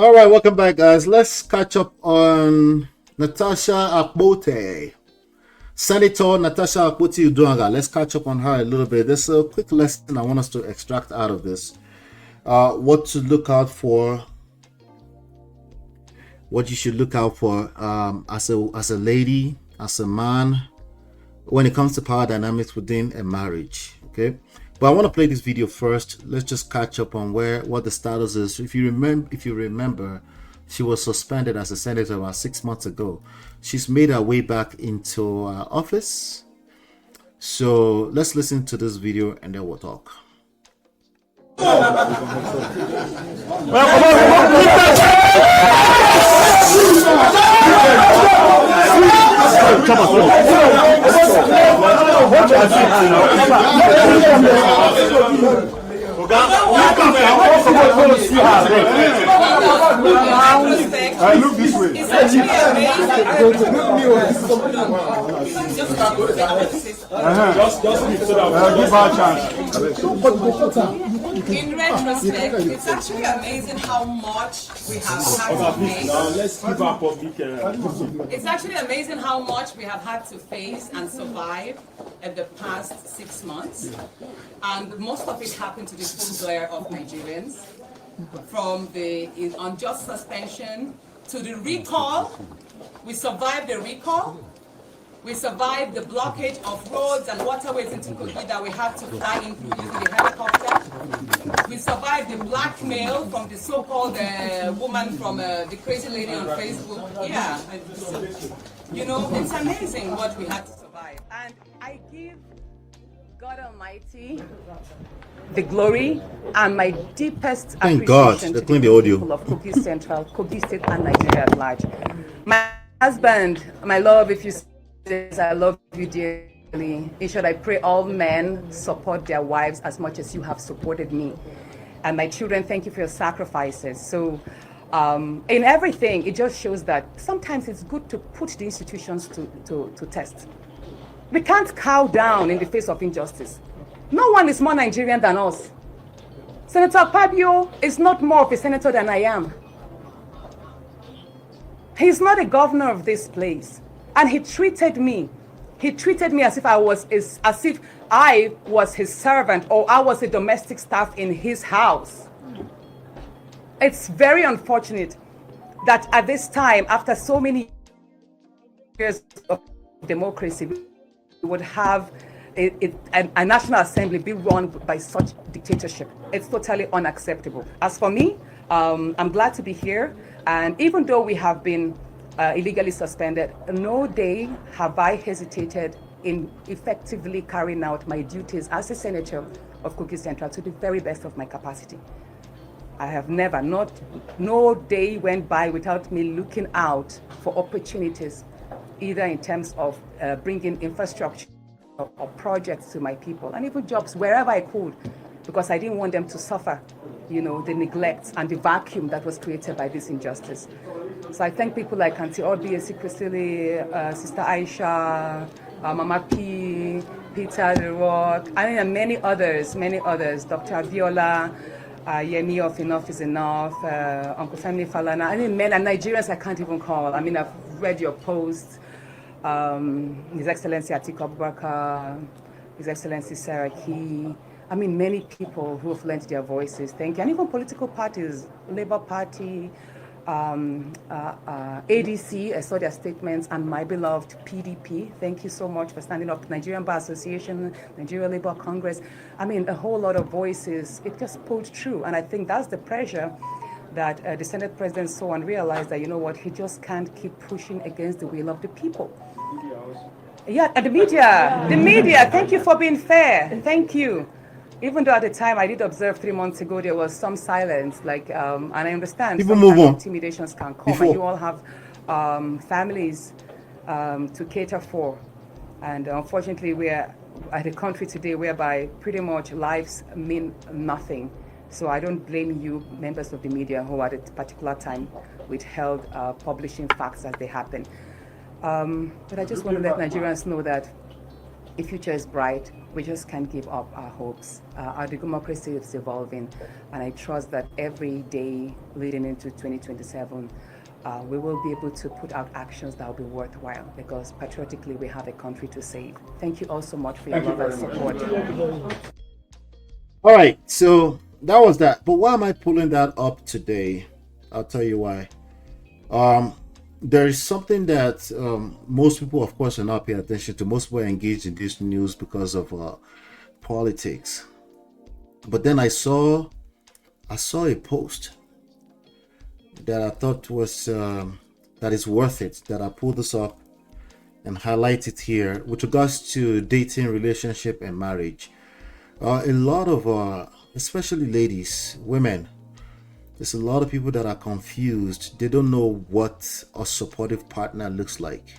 All right, welcome back, guys. Let's catch up on Natasha Akpoti. Senator Natasha Akpoti-Uduaghan. Let's catch up on her a little bit. There's a quick lesson I want us to extract out of this. What to look out for. What you should look out for as a lady, as a man, when it comes to power dynamics within a marriage. Okay. But I want to play this video first. Let's just catch up on what the status is. If you remember, she was suspended as a senator about 6 months ago. She's made her way back into office. So let's listen to this video and then we'll talk. Look this way. It's actually just give her a chance. In retrospect, it's actually amazing how much we have had to face. Let's give our public. It's actually amazing how much we have had to face and survive in the past 6 months. And most of it happened to the full glare of Nigerians. From the unjust suspension to the recall. We survived the recall. We survived the blockage of roads and waterways into Kogi that we had to fly in using the helicopter. We survived the blackmail from the so-called woman from the crazy lady on Facebook. Yeah, you know, it's amazing what we had to survive. And I give God Almighty the glory and my deepest appreciation to the people of Kogi Central, Kogi State, and Nigeria at large. My husband, my love, if you say I love you dearly. In short, I pray all men support their wives as much as you have supported me. And my children, thank you for your sacrifices. So in everything, it just shows that sometimes it's good to put the institutions to test. We can't cow down in the face of injustice. No one is more Nigerian than us. Senator Akpabio is not more of a senator than I am. He's not a governor of this place. And he treated me as if I was his servant or I was a domestic staff in his house. It's very unfortunate that at this time, after so many years of democracy, we would have a National Assembly be run by such dictatorship. It's totally unacceptable. As for me, I'm glad to be here. And even though we have been illegally suspended, no day have I hesitated in effectively carrying out my duties as a senator of Kogi Central to the very best of my capacity. I have never, no day went by without me looking out for opportunities, either in terms of bringing infrastructure or projects to my people, and even jobs wherever I could, because I didn't want them to suffer, you know, the neglect and the vacuum that was created by this injustice. So I thank people like Auntie Obi, Priscilla, Sister Aisha, Mama P, Peter The Rock, and many others, Dr. Viola, Yemi of Enough is Enough, Uncle Femi Falana, men and Nigerians I can't even call. I mean, I've read your posts. His Excellency Atiku Abubakar, His Excellency Sarah Key, I mean, many people who have lent their voices, thank you. And even political parties, Labour Party, ADC, I saw their statements, and my beloved PDP, thank you so much for standing up. Nigerian Bar Association, Nigeria Labour Congress, I mean, a whole lot of voices, it just pulled through. And I think that's the pressure that the Senate President saw and realized that, you know what, he just can't keep pushing against the will of the people. Yeah, the media, thank you for being fair, thank you. Even though at the time I did observe 3 months ago there was some silence, like, and I understand intimidations can come, and you all have families to cater for, and unfortunately we are at a country today whereby pretty much lives mean nothing. So I don't blame you, members of the media, who at a particular time withheld publishing facts as they happen. But I just want to let Nigerians know that the future is bright. we just can't give up our hopes. Our democracy is evolving, and I trust that every day leading into 2027, we will be able to put out actions that will be worthwhile, because patriotically we have a country to save. Thank you all so much for your love and support. All right, so that was that. But why am I pulling that up today? I'll tell you why. There is something that most people, of course, are not paying attention to. Most people are engaged in this news because of politics. But then I saw a post that I thought was that is worth it. That I pulled this up and highlight it here with regards to dating, relationship, and marriage. A lot of, especially ladies, women, there's a lot of people that are confused. They don't know what a supportive partner looks like,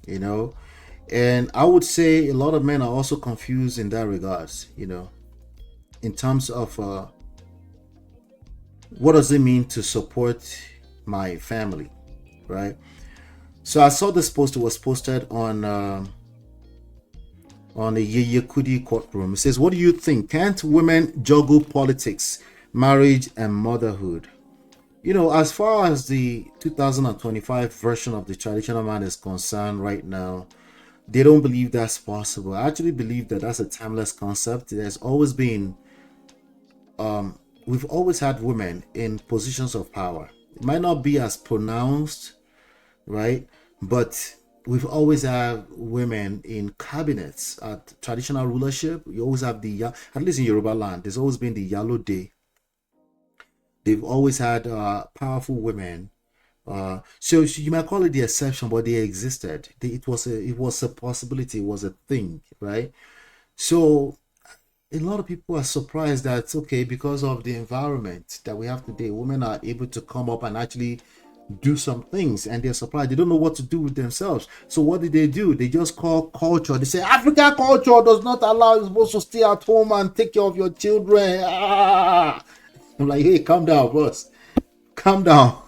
you know. And I would say a lot of men are also confused in that regards, you know, in terms of what does it mean to support my family, right? So I saw this post. It was posted on the Yeye Kudi courtroom. It says, "What do you think? Can't women juggle politics, marriage, and motherhood?" You know, as far as the 2025 version of the traditional man is concerned right now, they don't believe that's possible. I actually believe that that's a timeless concept. There's always been, we've always had women in positions of power. It might not be as pronounced, right? But we've always had women in cabinets at traditional rulership. You always have at least in Yoruba land, there's always been the Yalo Day. They've always had powerful women. So you might call it the exception, but they existed. It was a possibility. It was a thing, right? So a lot of people are surprised that, okay, because of the environment that we have today, women are able to come up and actually do some things, and they're surprised. They don't know what to do with themselves. So what did they do? They just call culture. They say African culture does not allow you supposed to stay at home and take care of your children. I'm like, hey, calm down, boss. Calm down.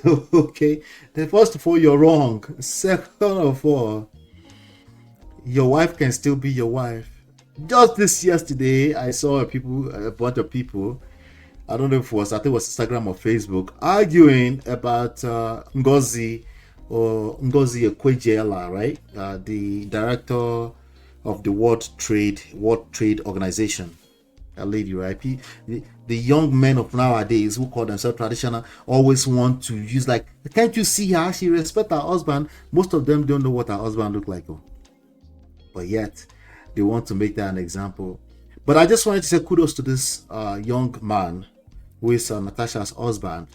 Okay. Then first of all, you're wrong. Second of all, your wife can still be your wife. Just this yesterday, I saw a bunch of people, I don't know if it was, I think it was Instagram or Facebook, arguing about Ngozi Ekwejiela, right? The director of the World Trade Organization, a lady, right? The young men of nowadays who call themselves traditional always want to use, like, can't you see how she respects her husband? Most of them don't know what her husband look like, but yet they want to make that an example. But I just wanted to say kudos to this young man who is Natasha's husband.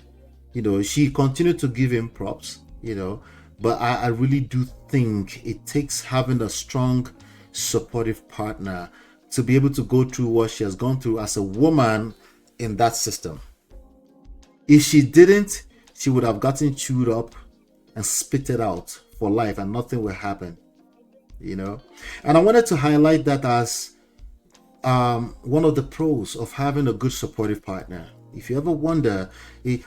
You know, she continued to give him props, you know, but I really do think it takes having a strong, supportive partner to be able to go through what she has gone through as a woman in that system. If she didn't, she would have gotten chewed up and spitted out for life, and nothing will happen, you know. And I wanted to highlight that as one of the pros of having a good supportive partner. If you ever wonder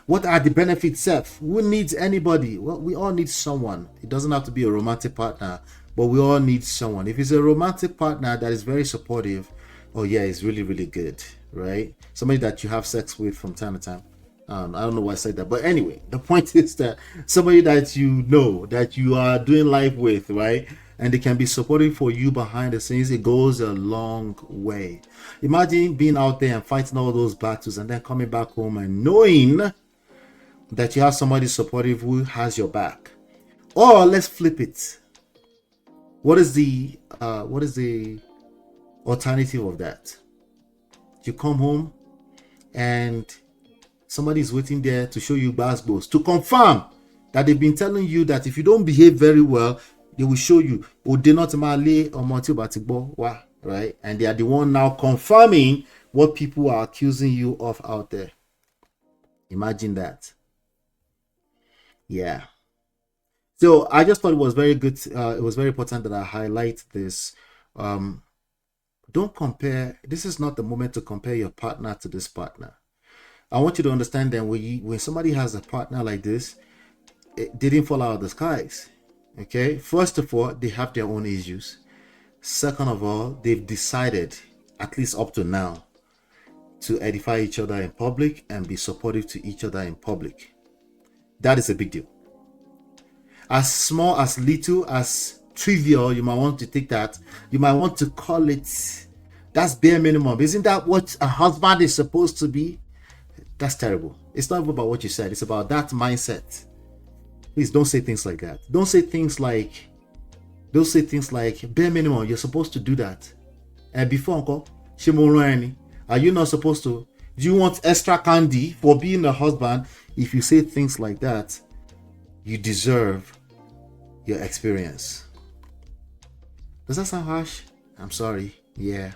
what are the benefits, Seth, who needs anybody? Well, we all need someone. It doesn't have to be a romantic partner, but we all need someone. If it's a romantic partner that is very supportive, oh yeah, it's really, really good, right? Somebody that you have sex with from time to time. I don't know why I said that, but anyway, the point is that somebody that you know, that you are doing life with, right? And they can be supportive for you behind the scenes. It goes a long way. Imagine being out there and fighting all those battles and then coming back home and knowing that you have somebody supportive who has your back. Or let's flip it. What is the alternative of that? You come home and somebody is waiting there to show you basketballs, to confirm that they've been telling you that if you don't behave very well, they will show you, right? And they are the one now confirming what people are accusing you of out there. Imagine that. Yeah. So I just thought it was very good. It was very important that I highlight this. Don't compare. This is not the moment to compare your partner to this partner. I want you to understand that when somebody has a partner like this, it didn't fall out of the skies. Okay, first of all, they have their own issues. Second of all, they've decided, at least up to now, to edify each other in public and be supportive to each other in public. That is a big deal. As small, as little, as trivial, you might want to take that. You might want to call it, that's bare minimum. Isn't that what a husband is supposed to be? That's terrible. It's not even about what you said. It's about that mindset. Please don't say things like that. Don't say things like bare minimum. You're supposed to do that. And before, uncle, are you not supposed to? Do you want extra candy for being a husband? If you say things like that, you deserve your experience. Does that sound harsh? I'm sorry. Yeah.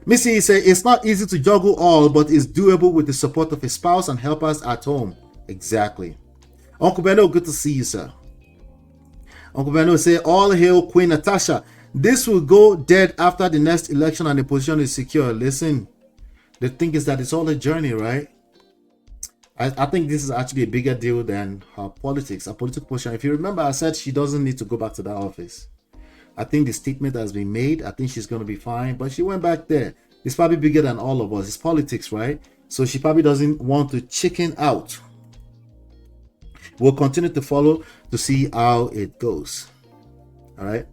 Missy said it's not easy to juggle all, but it's doable with the support of a spouse and helpers at home. Exactly. Uncle Beno, good to see you, sir. Uncle Beno say, all hail Queen Natasha. This will go dead after the next election and the position is secure. Listen, the thing is that it's all a journey, right? I think this is actually a bigger deal than her politics, her political position. If you remember, I said she doesn't need to go back to that office. I think the statement has been made. I think she's going to be fine, but she went back there. It's probably bigger than all of us. It's politics, right? So she probably doesn't want to chicken out. We'll continue to follow to see how it goes. All right.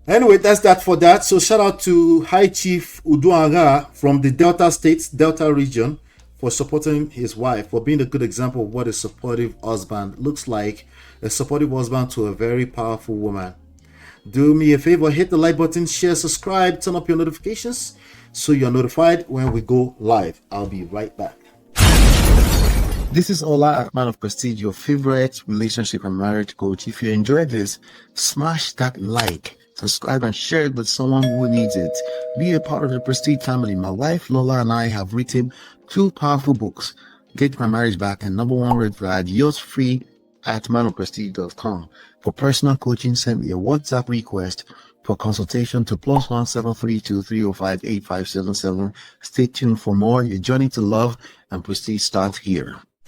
Anyway, that's that for that. So shout out to High Chief Uduaghan from the Delta States, Delta region, for supporting his wife, for being a good example of what a supportive husband looks like. A supportive husband to a very powerful woman. Do me a favor, hit the like button, share, subscribe, turn up your notifications so you're notified when we go live. I'll be right back. This is Ola Tux of Prestige, your favorite relationship and marriage coach. If you enjoyed this, smash that like, subscribe, and share it with someone who needs it. Be a part of the Prestige family. My wife Lola and I have written 2 powerful books, Get My Marriage Back and Number 1 Red Flag, yours free at manofprestige.com. For personal coaching, send me a WhatsApp request for consultation to +1 732 305 8577. Stay tuned for more. Your journey to love and prestige starts here.